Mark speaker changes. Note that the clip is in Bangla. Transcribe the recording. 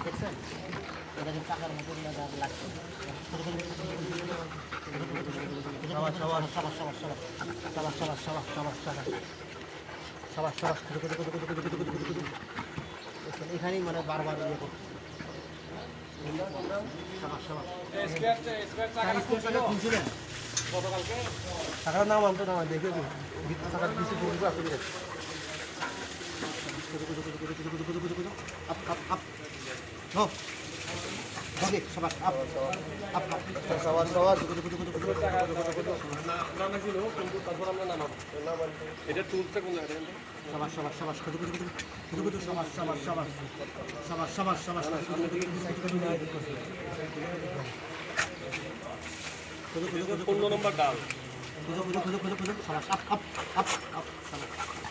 Speaker 1: দেখছেন এটা কিন্তু টাকার মতো লাগছে এখানেই মানে বারবার ইয়ে করছে টাকার নাম আনতো না দেখে টাকার কিছু বলবো আসলে up, up, up. No. Okay, sabar. Up. Up, up. Sabar, sabar.
Speaker 2: নামা ছিল কিন্তু তারপর আমরা নামাবো এটা টুলসটা কোন জায়গায়
Speaker 1: Sabar, sabar, sabar. Sabar, sabar, sabar. Sabar, sabar, sabar.
Speaker 2: কোন নম্বর ডাল
Speaker 1: Sabar, up, up, up, up. Sabar.